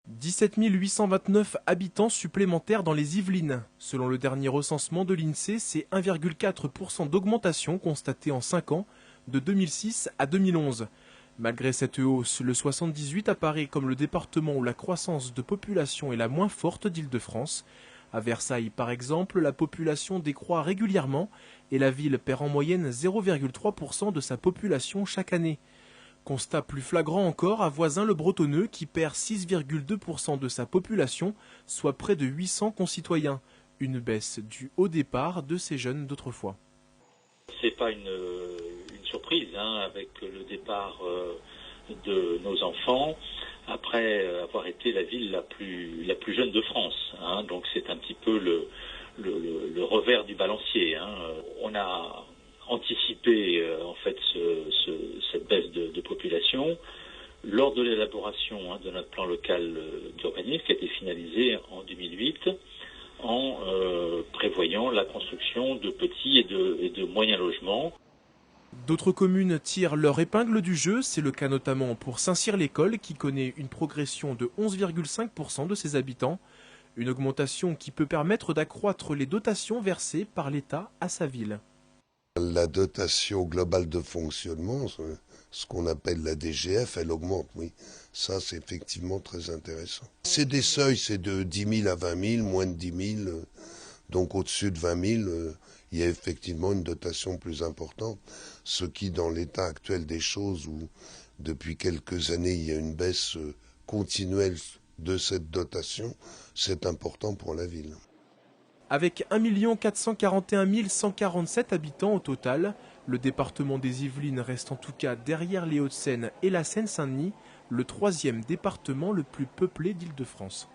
17 829 habitants supplémentaires dans les Yvelines. Selon le dernier recensement de l'INSEE, c'est 1,4% d'augmentation constatée en 5 ans, de 2006 à 2011. Malgré cette hausse, le 78 apparaît comme le département où la croissance de population est la moins forte d'Île-de-France. À Versailles, par exemple, la population décroît régulièrement et la ville perd en moyenne 0,3% de sa population chaque année. Constat plus flagrant encore à Voisins-le-Bretonneux qui perd 6,2% de sa population, soit près de 800 concitoyens. Une baisse due au départ de ces jeunes d'autrefois. C'est pas une surprise avec le départ de nos enfants après avoir été la ville la plus jeune de France. Donc c'est un petit peu le revers du balancier. On a anticipé en fait cette baisse de population lors de l'élaboration de notre plan local d'urbanisme qui a été finalisé en 2008 en prévoyant la construction de petits et de moyens logements. D'autres communes tirent leur épingle du jeu, c'est le cas notamment pour Saint-Cyr-l'École qui connaît une progression de 11,5% de ses habitants, une augmentation qui peut permettre d'accroître les dotations versées par l'État à sa ville. La dotation globale de fonctionnement, ce qu'on appelle la DGF, elle augmente, oui. Ça, c'est effectivement très intéressant. C'est des seuils, c'est de 10 000 à 20 000, moins de 10 000. Donc au-dessus de 20 000, il y a effectivement une dotation plus importante. Ce qui, dans l'état actuel des choses, où depuis quelques années, il y a une baisse continuelle de cette dotation, c'est important pour la ville. Avec 1 441 147 habitants au total, le département des Yvelines reste en tout cas derrière les Hauts-de-Seine et la Seine-Saint-Denis, le 3e département le plus peuplé d'Île-de-France.